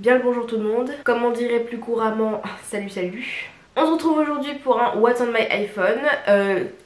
Bien le bonjour tout le monde, comme on dirait plus couramment, salut. On se retrouve aujourd'hui pour un What's on my iPhone,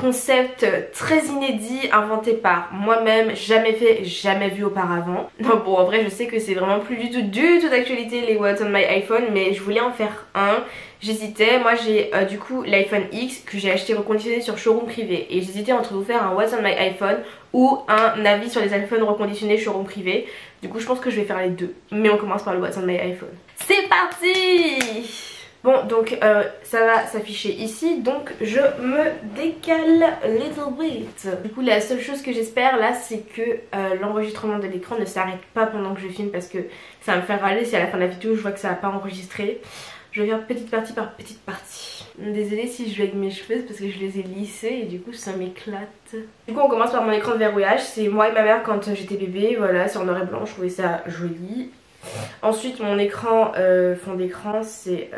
concept très inédit, inventé par moi-même, jamais fait, jamais vu auparavant. Non bon, en vrai je sais que c'est vraiment plus du tout d'actualité les What's on my iPhone, mais je voulais en faire un. J'hésitais, moi j'ai du coup l'iPhone X que j'ai acheté reconditionné sur showroom privé, et j'hésitais entre vous faire un What's on my iPhone ou un avis sur les iPhones reconditionnés showroom privé. Du coup je pense que je vais faire les deux, mais on commence par le What's on my iPhone. C'est parti! Bon donc ça va s'afficher ici, donc je me décale little bit. Du coup la seule chose que j'espère là c'est que l'enregistrement de l'écran ne s'arrête pas pendant que je filme, parce que ça va me faire râler si à la fin de la vidéo je vois que ça n'a pas enregistré. Je vais faire petite partie par petite partie. Désolée si je joue avec mes cheveux, parce que je les ai lissés et du coup ça m'éclate. Du coup on commence par mon écran de verrouillage, c'est moi et ma mère quand j'étais bébé, voilà, c'est en noir et blanc, je trouvais ça joli. Ensuite mon écran, fond d'écran, c'est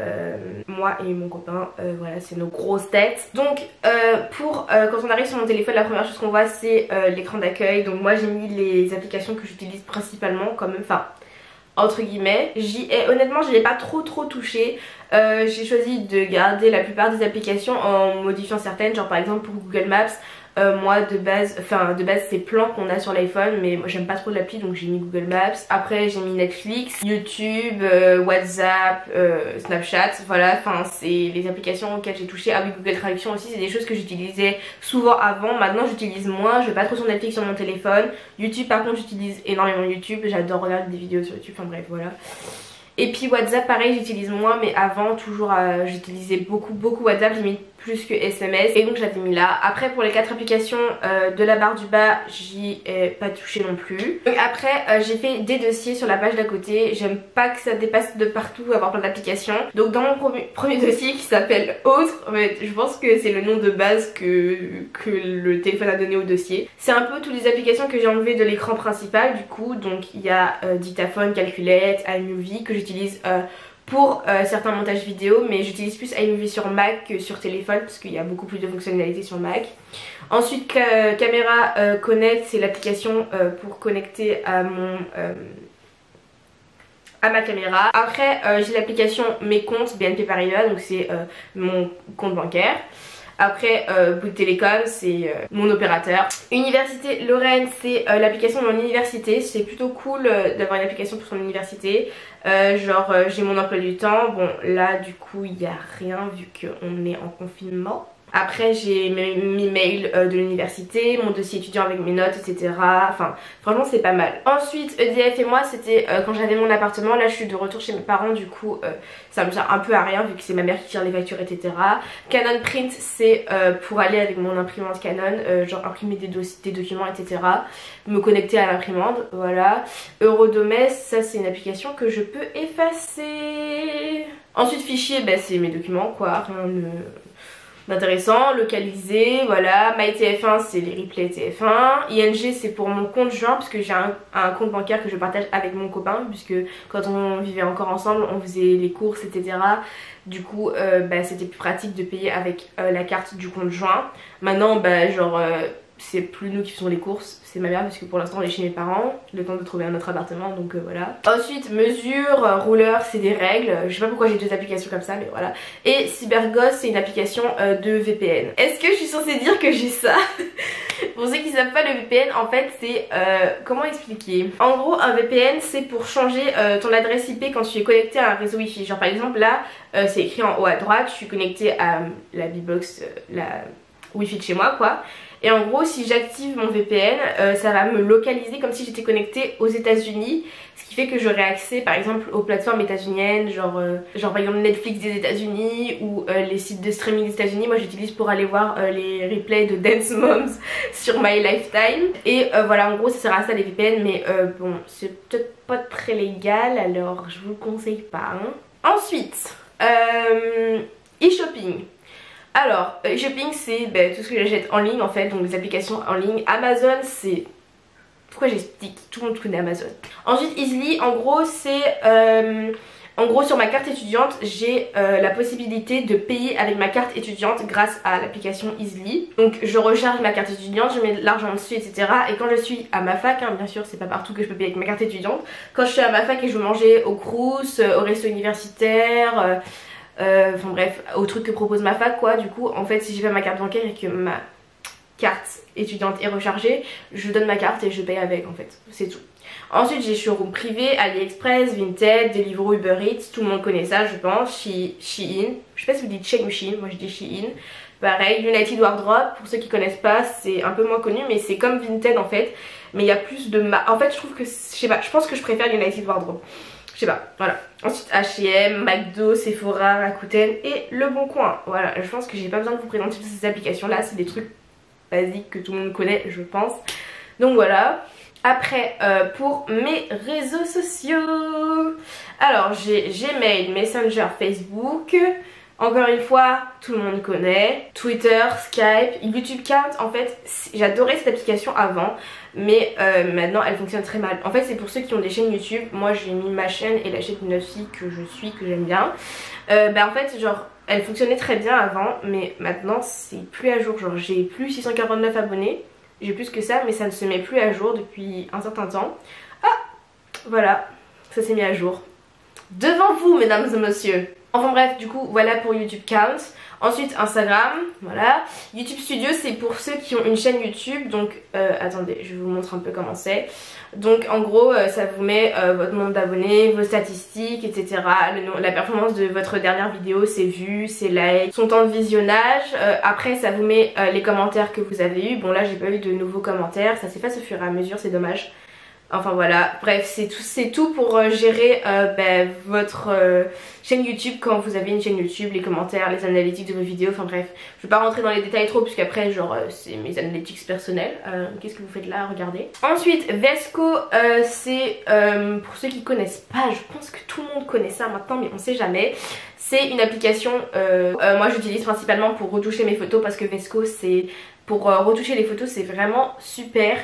moi et mon copain, voilà, c'est nos grosses têtes. Donc quand on arrive sur mon téléphone, la première chose qu'on voit c'est l'écran d'accueil. Donc moi j'ai mis les applications que j'utilise principalement quand même, enfin entre guillemets. Honnêtement j'y ai pas trop touché. J'ai choisi de garder la plupart des applications en modifiant certaines, genre par exemple pour Google Maps. Moi de base c'est plan qu'on a sur l'iPhone, mais moi j'aime pas trop l'appli donc j'ai mis Google Maps. Après j'ai mis Netflix, YouTube, WhatsApp, Snapchat, voilà, enfin c'est les applications auxquelles j'ai touché. Ah oui, Google Traduction aussi, c'est des choses que j'utilisais souvent avant, maintenant j'utilise moins, je vais pas trop sur Netflix sur mon téléphone. YouTube par contre j'utilise énormément YouTube, j'adore regarder des vidéos sur YouTube, enfin bref voilà. Et puis WhatsApp pareil j'utilise moins, mais avant toujours j'utilisais beaucoup WhatsApp, limite plus que SMS, et donc je l'avais mis là. Après pour les 4 applications de la barre du bas j'y ai pas touché non plus. Donc après j'ai fait des dossiers sur la page d'à côté, j'aime pas que ça dépasse de partout, avoir plein d'applications. Donc dans mon premier dossier qui s'appelle autre, en fait, je pense que c'est le nom de base que le téléphone a donné au dossier. C'est un peu toutes les applications que j'ai enlevées de l'écran principal du coup. Donc il y a Dictaphone, Calculette, iMovie que j'utilise pour certains montages vidéo, mais j'utilise plus iMovie sur Mac que sur téléphone parce qu'il y a beaucoup plus de fonctionnalités sur Mac. Ensuite Caméra Connect, c'est l'application pour connecter à ma caméra. Après j'ai l'application Mes comptes BNP Paribas, donc c'est mon compte bancaire. Après Bouygues Télécom, c'est mon opérateur. Université Lorraine, c'est l'application de mon université. C'est plutôt cool d'avoir une application pour son université. Genre j'ai mon emploi du temps. Bon là du coup il n'y a rien vu qu'on est en confinement. Après j'ai mes mails de l'université, mon dossier étudiant avec mes notes, etc. Enfin franchement c'est pas mal. Ensuite EDF et moi, c'était quand j'avais mon appartement. Là je suis de retour chez mes parents, du coup ça me sert un peu à rien vu que c'est ma mère qui tire les factures, etc. Canon Print, c'est pour aller avec mon imprimante Canon, genre imprimer des documents, etc. Me connecter à l'imprimante, voilà. Eurodomest, ça c'est une application que je peux effacer. Ensuite fichier, bah, c'est mes documents quoi, rien d'intéressant. Localisé, voilà. MyTF1 c'est les replays TF1. ING c'est pour mon compte joint, parce que j'ai un compte bancaire que je partage avec mon copain, puisque quand on vivait encore ensemble on faisait les courses, etc. Du coup bah, c'était plus pratique de payer avec la carte du compte joint. Maintenant bah genre c'est plus nous qui faisons les courses, c'est ma mère, parce que pour l'instant on est chez mes parents, le temps de trouver un autre appartement, donc voilà. Ensuite mesure, rouleur, c'est des règles, je sais pas pourquoi j'ai deux applications comme ça mais voilà. Et Cyberghost, c'est une application de VPN. Est-ce que je suis censée dire que j'ai ça? Pour ceux qui savent pas, le VPN en fait c'est comment expliquer? En gros un VPN c'est pour changer ton adresse IP quand tu es connecté à un réseau Wi-Fi. Genre par exemple là c'est écrit en haut à droite, je suis connectée à la Bbox, la Wi-Fi de chez moi quoi. Et en gros si j'active mon VPN ça va me localiser comme si j'étais connectée aux États-Unis, ce qui fait que j'aurai accès par exemple aux plateformes états-uniennes, genre par exemple Netflix des États-Unis ou les sites de streaming des États-Unis. Moi j'utilise pour aller voir les replays de Dance Moms sur My Lifetime. Et voilà, en gros ça sert à ça les VPN, mais bon c'est peut-être pas très légal, alors je vous le conseille pas hein. Ensuite e-shopping. Alors, e-shopping c'est tout ce que j'achète en ligne en fait, donc les applications en ligne. Amazon c'est... Pourquoi j'explique? Tout le monde connaît Amazon. Ensuite Easily, en gros c'est En gros sur ma carte étudiante j'ai la possibilité de payer avec ma carte étudiante grâce à l'application Easily. Donc je recharge ma carte étudiante, je mets de l'argent dessus etc. Et quand je suis à ma fac, bien sûr c'est pas partout que je peux payer avec ma carte étudiante. Quand je suis à ma fac et je veux manger au Crous, au resto universitaire, enfin bref, au truc que propose ma fac quoi. Du coup en fait si j'ai pas ma carte bancaire et que ma carte étudiante est rechargée, je donne ma carte et je paye avec en fait, c'est tout. Ensuite j'ai showroom privé, AliExpress, Vinted, Deliveroo, Uber Eats, tout le monde connaît ça je pense, Shein, je sais pas si vous dites Shein ou Shein, moi je dis Shein. Pareil, United Wardrobe, pour ceux qui connaissent pas, c'est un peu moins connu mais c'est comme Vinted en fait, mais il y a plus de en fait je trouve que, je sais pas, je pense que je préfère United Wardrobe. Je sais pas, voilà. Ensuite H&M, McDo, Sephora, Rakuten et Le Bon Coin. Voilà, je pense que j'ai pas besoin de vous présenter toutes ces applications là, c'est des trucs basiques que tout le monde connaît je pense. Donc voilà. Après pour mes réseaux sociaux, alors j'ai Gmail, Messenger, Facebook. Encore une fois, tout le monde connaît. Twitter, Skype, YouTube Count. En fait, j'adorais cette application avant, mais maintenant elle fonctionne très mal. En fait, c'est pour ceux qui ont des chaînes YouTube. Moi, j'ai mis ma chaîne et la chaîne d'une autre fille que je suis, que j'aime bien. En fait, genre, elle fonctionnait très bien avant, mais maintenant c'est plus à jour. Genre, j'ai plus 649 abonnés. J'ai plus que ça, mais ça ne se met plus à jour depuis un certain temps. Ah, voilà, ça s'est mis à jour. Devant vous, mesdames et messieurs. Enfin bref, du coup, voilà pour YouTube Count. Ensuite, Instagram, voilà. YouTube Studio, c'est pour ceux qui ont une chaîne YouTube. Donc, attendez, je vous montre un peu comment c'est. Donc, en gros, ça vous met votre nombre d'abonnés, vos statistiques, etc. La performance de votre dernière vidéo, ses vues, ses likes, son temps de visionnage. Après, ça vous met les commentaires que vous avez eu. Bon, là, j'ai pas eu de nouveaux commentaires. Ça s'efface au fur et à mesure, c'est dommage. Enfin voilà, bref c'est tout pour gérer votre chaîne YouTube quand vous avez une chaîne YouTube, les commentaires, les analytics de vos vidéos, enfin bref. Je vais pas rentrer dans les détails trop puisqu'après genre c'est mes analytics personnels. Qu'est-ce que vous faites là, regardez. Ensuite Vesco, c'est pour ceux qui connaissent pas, je pense que tout le monde connaît ça maintenant mais on sait jamais. C'est une application, moi j'utilise principalement pour retoucher mes photos parce que Vesco c'est... Pour retoucher les photos c'est vraiment super.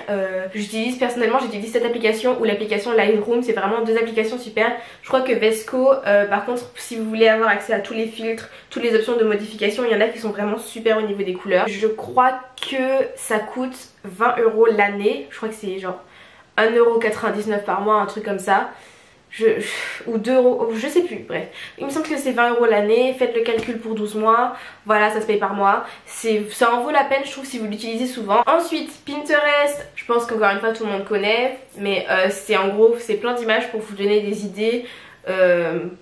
Personnellement j'utilise cette application ou l'application Lightroom, c'est vraiment deux applications super. Je crois que Vesco par contre si vous voulez avoir accès à tous les filtres, toutes les options de modification, il y en a qui sont vraiment super au niveau des couleurs. Je crois que ça coûte 20 € l'année, je crois que c'est genre 1,99 € par mois, un truc comme ça. Ou 2 €, je sais plus, bref. Il me semble que c'est 20 € l'année, faites le calcul pour 12 mois, voilà ça se paye par mois. Ça en vaut la peine je trouve si vous l'utilisez souvent. Ensuite Pinterest, je pense qu'encore une fois tout le monde connaît, mais c'est en gros c'est plein d'images pour vous donner des idées.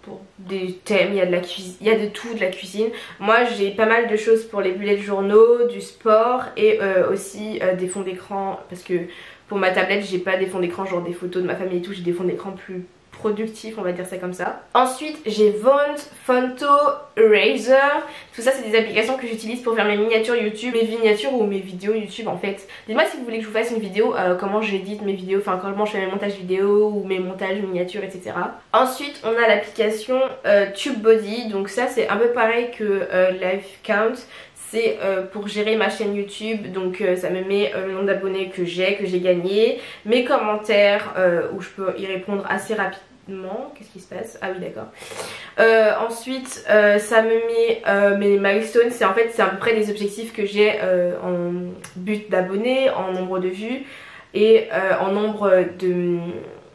Pour des thèmes, il y a de la cuisine, il y a de tout, de la cuisine. Moi j'ai pas mal de choses pour les bullets de journaux, du sport et aussi des fonds d'écran parce que pour ma tablette j'ai pas des fonds d'écran genre des photos de ma famille et tout, j'ai des fonds d'écran plus productif, on va dire ça comme ça. Ensuite j'ai Vont, Fonto, Eraser. Tout ça c'est des applications que j'utilise pour faire mes miniatures YouTube, mes miniatures ou mes vidéos YouTube en fait. Dites-moi si vous voulez que je vous fasse une vidéo comment j'édite mes vidéos, enfin comment je fais mes montages vidéo ou mes montages miniatures etc. Ensuite on a l'application TubeBuddy, donc ça c'est un peu pareil que Life Count. C'est pour gérer ma chaîne YouTube, donc ça me met le nombre d'abonnés que j'ai gagné, mes commentaires où je peux y répondre assez rapidement. Qu'est-ce qui se passe? Ah oui d'accord. Ensuite ça me met mes milestones, c'est en fait c'est à peu près des objectifs que j'ai en but d'abonnés, en nombre de vues et en nombre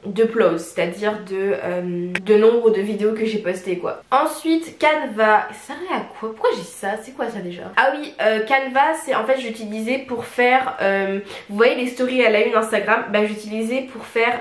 d'uploads, c'est-à-dire de nombre de vidéos que j'ai postées quoi. Ensuite Canva, ça sert à quoi? Pourquoi j'ai ça? C'est quoi ça déjà? Ah oui, Canva c'est en fait j'utilisais pour faire, vous voyez les stories à la une Instagram, bah j'utilisais pour faire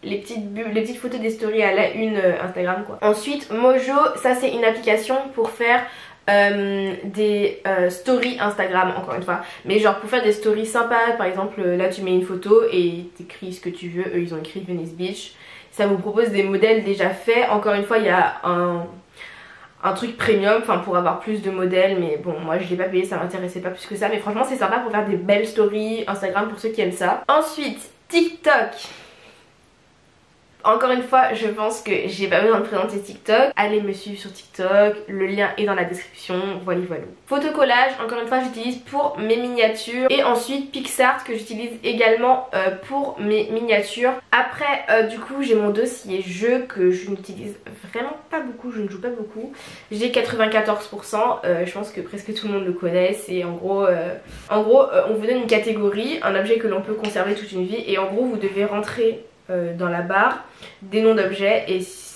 les petites photos des stories à la une Instagram quoi. Ensuite Mojo, ça c'est une application pour faire des stories Instagram encore une fois, mais genre pour faire des stories sympas. Par exemple là tu mets une photo et t'écris ce que tu veux, eux ils ont écrit Venice Beach. Ça vous propose des modèles déjà faits. Encore une fois il y a un truc premium, enfin pour avoir plus de modèles, mais bon moi je l'ai pas payé, ça m'intéressait pas plus que ça, mais franchement c'est sympa pour faire des belles stories Instagram pour ceux qui aiment ça. Ensuite TikTok. Encore une fois, je pense que j'ai pas besoin de présenter TikTok. Allez me suivre sur TikTok, le lien est dans la description, voilà voilà. Photocollage, encore une fois j'utilise pour mes miniatures. Et ensuite PixArt que j'utilise également pour mes miniatures. Après du coup j'ai mon dossier jeu que je n'utilise vraiment pas beaucoup, je ne joue pas beaucoup. J'ai 94%, je pense que presque tout le monde le connaît. C'est en gros, on vous donne une catégorie, un objet que l'on peut conserver toute une vie. Et en gros vous devez rentrer dans la barre des noms d'objets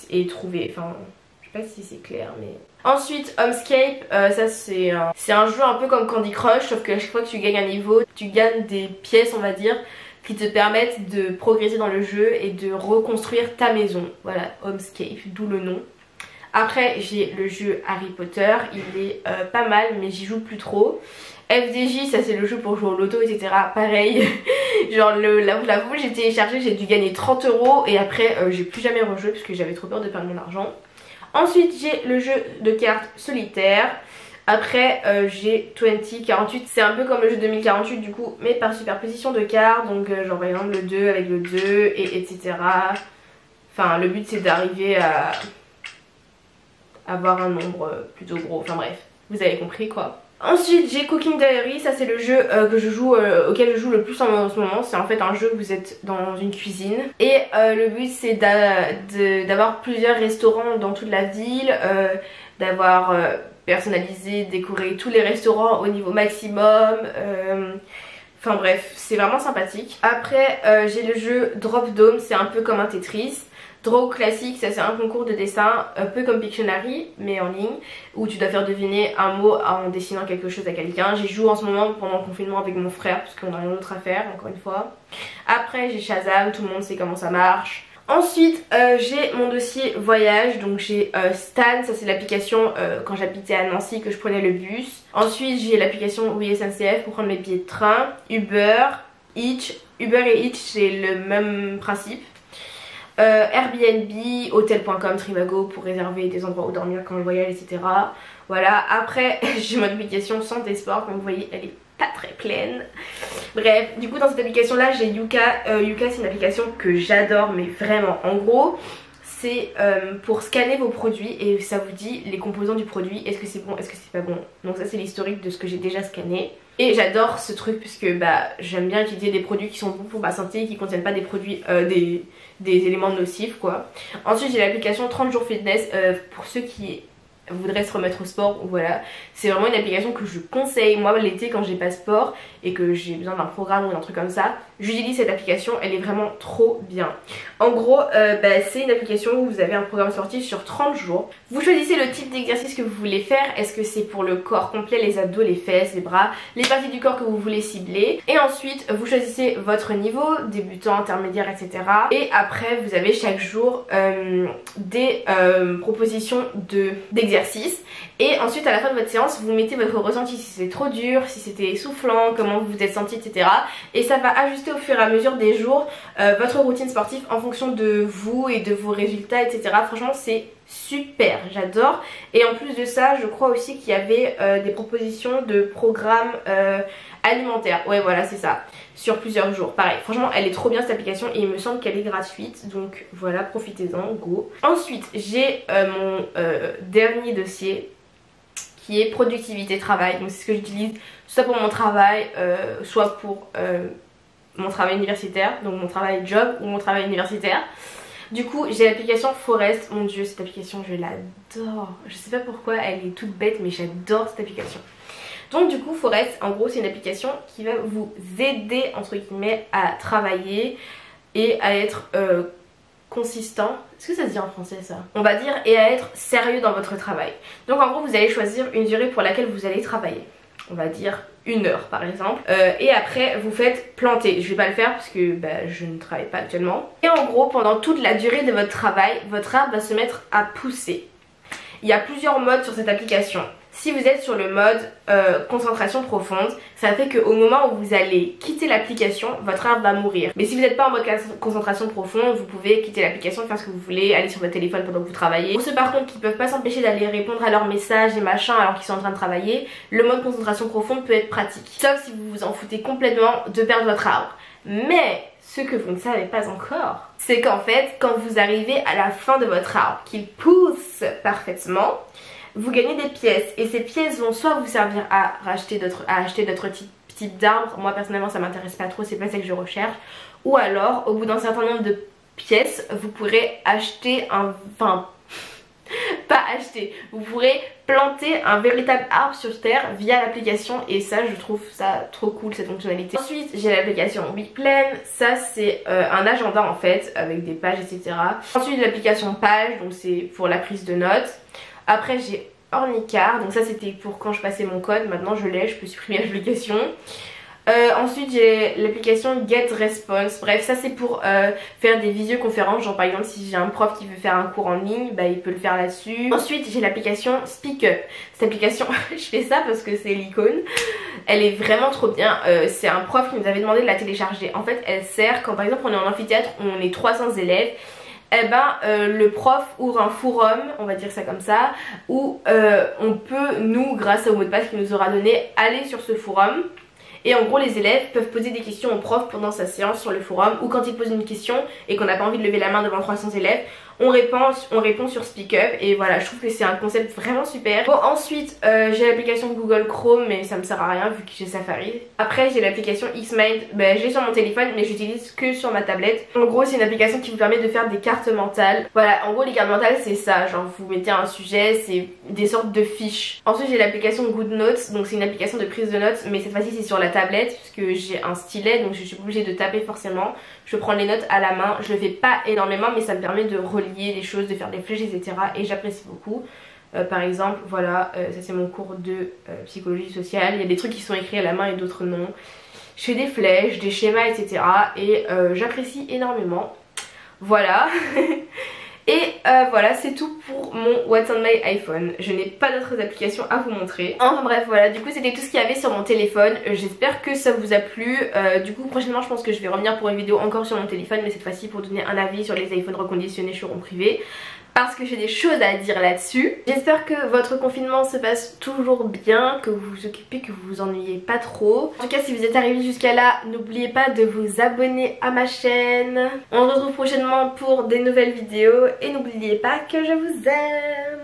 et trouver, enfin je sais pas si c'est clair mais... Ensuite Homescape, ça c'est un jeu un peu comme Candy Crush, sauf que à chaque fois que tu gagnes un niveau, tu gagnes des pièces on va dire qui te permettent de progresser dans le jeu et de reconstruire ta maison. Voilà, Homescape, d'où le nom. Après j'ai le jeu Harry Potter, il est pas mal mais j'y joue plus trop. FDJ, ça c'est le jeu pour jouer au loto etc. Pareil, genre la fois j'ai téléchargé, j'ai dû gagner 30 € et après j'ai plus jamais rejoué parce que j'avais trop peur de perdre mon argent. Ensuite j'ai le jeu de cartes solitaire. Après j'ai 2048, c'est un peu comme le jeu 2048 du coup mais par superposition de cartes. Donc genre par exemple le 2 avec le 2 et etc. Enfin le but c'est d'arriver à avoir un nombre plutôt gros, enfin bref, vous avez compris quoi. Ensuite j'ai Cooking Diary, ça c'est le jeu que je joue, auquel je joue le plus en ce moment. C'est en fait un jeu où vous êtes dans une cuisine et le but c'est d'avoir plusieurs restaurants dans toute la ville, d'avoir personnalisé, décoré tous les restaurants au niveau maximum. Enfin bref, c'est vraiment sympathique. Après j'ai le jeu Drop Dome, c'est un peu comme un Tetris. Draw classique, ça c'est un concours de dessin un peu comme Pictionary mais en ligne où tu dois faire deviner un mot en dessinant quelque chose à quelqu'un. J'y joue en ce moment pendant le confinement avec mon frère parce qu'on a rien d'autre à faire encore une fois. Après j'ai Shazam, tout le monde sait comment ça marche. Ensuite j'ai mon dossier voyage, donc j'ai Stan, ça c'est l'application quand j'habitais à Nancy que je prenais le bus. Ensuite j'ai l'application Oui SNCF pour prendre mes billets de train, Uber, Hitch. Uber et Hitch c'est le même principe. Airbnb, hotel.com, Trivago pour réserver des endroits où dormir quand je voyage etc. Voilà, après j'ai mon application Santé Sport, comme vous voyez elle est pas très pleine. Bref, du coup dans cette application là j'ai Yuka. Yuka c'est une application que j'adore mais vraiment. En gros c'est pour scanner vos produits et ça vous dit les composants du produit, est-ce que c'est bon, est-ce que c'est pas bon. Donc ça c'est l'historique de ce que j'ai déjà scanné. Et j'adore ce truc puisque bah j'aime bien utiliser des produits qui sont bons pour ma santé et qui contiennent pas des produits, des éléments nocifs quoi. Ensuite j'ai l'application 30 jours fitness pour ceux qui voudraient se remettre au sport. Voilà, c'est vraiment une application que je conseille. Moi l'été quand j'ai pas sport et que j'ai besoin d'un programme ou d'un truc comme ça, j'utilise cette application, elle est vraiment trop bien. En gros c'est une application où vous avez un programme sportif sur 30 jours. Vous choisissez le type d'exercice que vous voulez faire. Est-ce que c'est pour le corps complet, les abdos, les fesses, les bras, les parties du corps que vous voulez cibler. Et ensuite vous choisissez votre niveau, débutant, intermédiaire etc. Et après vous avez chaque jour des propositions d'exercices. Et ensuite à la fin de votre séance vous mettez votre ressenti, si c'est trop dur, si c'était essoufflant, comment vous vous êtes senti etc. Et ça va ajuster au fur et à mesure des jours votre routine sportive en fonction de vous et de vos résultats etc. Franchement c'est super, j'adore. Et en plus de ça je crois aussi qu'il y avait des propositions de programmes alimentaires. Ouais voilà c'est ça, sur plusieurs jours. Pareil, franchement elle est trop bien cette application et il me semble qu'elle est gratuite. Donc voilà, profitez-en, go. Ensuite j'ai mon dernier dossier qui est productivité travail. Donc c'est ce que j'utilise soit pour mon travail, soit pour mon travail universitaire, donc mon travail job ou mon travail universitaire. Du coup j'ai l'application Forest. Mon dieu cette application je l'adore. Je sais pas pourquoi elle est toute bête mais j'adore cette application. Donc du coup Forest en gros c'est une application qui va vous aider entre guillemets à travailler et à être consistant. Est-ce que ça se dit en français ça? On va dire, et à être sérieux dans votre travail. Donc en gros vous allez choisir une durée pour laquelle vous allez travailler. On va dire 1 heure par exemple. Et après vous faites planter. Je vais pas le faire parce que je ne travaille pas actuellement. Et en gros pendant toute la durée de votre travail, votre arbre va se mettre à pousser. Il y a plusieurs modes sur cette application. Si vous êtes sur le mode concentration profonde, ça fait qu'au moment où vous allez quitter l'application, votre arbre va mourir. Mais si vous n'êtes pas en mode concentration profonde, vous pouvez quitter l'application, faire ce que vous voulez, aller sur votre téléphone pendant que vous travaillez. Pour ceux par contre qui ne peuvent pas s'empêcher d'aller répondre à leurs messages et machin alors qu'ils sont en train de travailler, le mode concentration profonde peut être pratique. Sauf si vous vous en foutez complètement de perdre votre arbre. Mais ce que vous ne savez pas encore, c'est qu'en fait, quand vous arrivez à la fin de votre arbre, qu'il pousse parfaitement, vous gagnez des pièces. Et ces pièces vont soit vous servir à acheter d'autres types d'arbres. Moi personnellement ça m'intéresse pas trop, c'est pas ça que je recherche. Ou alors, au bout d'un certain nombre de pièces, vous pourrez acheter pas acheter, vous pourrez planter un véritable arbre sur terre via l'application, et ça je trouve ça trop cool, cette fonctionnalité. Ensuite j'ai l'application Weekplan, ça c'est un agenda en fait avec des pages etc. Ensuite l'application Page, donc c'est pour la prise de notes. Après j'ai Ornicar, donc ça c'était pour quand je passais mon code, maintenant je l'ai, je peux supprimer l'application. Ensuite j'ai l'application Get Response, bref ça c'est pour faire des visioconférences, genre par exemple si j'ai un prof qui veut faire un cours en ligne, bah il peut le faire là-dessus. Ensuite j'ai l'application SpeakUp, cette application je fais ça parce que c'est l'icône, elle est vraiment trop bien, c'est un prof qui nous avait demandé de la télécharger. En fait elle sert quand par exemple on est en amphithéâtre où on est 300 élèves, eh ben le prof ouvre un forum, on va dire ça comme ça, où on peut nous, grâce au mot de passe qu'il nous aura donné, aller sur ce forum. Et en gros les élèves peuvent poser des questions au prof pendant sa séance sur le forum, ou quand ils posent une question et qu'on n'a pas envie de lever la main devant 300 élèves, on répond sur SpeakUp. Et voilà, je trouve que c'est un concept vraiment super. Bon ensuite j'ai l'application Google Chrome, mais ça me sert à rien vu que j'ai Safari. Après j'ai l'application Xmind, je l'ai sur mon téléphone mais j'utilise que sur ma tablette. En gros c'est une application qui vous permet de faire des cartes mentales. Voilà, en gros les cartes mentales c'est ça, genre vous mettez un sujet, c'est des sortes de fiches. Ensuite j'ai l'application GoodNotes, donc c'est une application de prise de notes, mais cette fois-ci c'est sur la tablette puisque j'ai un stylet, donc je suis pas obligée de taper forcément. Je prends les notes à la main, je le fais pas énormément mais ça me permet de relier les choses, de faire des flèches etc. et j'apprécie beaucoup. Par exemple voilà, ça c'est mon cours de psychologie sociale, il y a des trucs qui sont écrits à la main et d'autres non. Je fais des flèches, des schémas etc. et j'apprécie énormément. Voilà. Et voilà, c'est tout pour mon What's on my iPhone. Je n'ai pas d'autres applications à vous montrer. Enfin bref voilà, du coup c'était tout ce qu'il y avait sur mon téléphone. J'espère que ça vous a plu. Du coup prochainement je pense que je vais revenir pour une vidéo encore sur mon téléphone, mais cette fois-ci pour donner un avis sur les iPhones reconditionnés showroom privé, parce que j'ai des choses à dire là-dessus. J'espère que votre confinement se passe toujours bien, que vous vous occupez, que vous vous ennuyez pas trop. En tout cas si vous êtes arrivé jusqu'à là, n'oubliez pas de vous abonner à ma chaîne. On se retrouve prochainement pour des nouvelles vidéos et n'oubliez pas que je vous aime.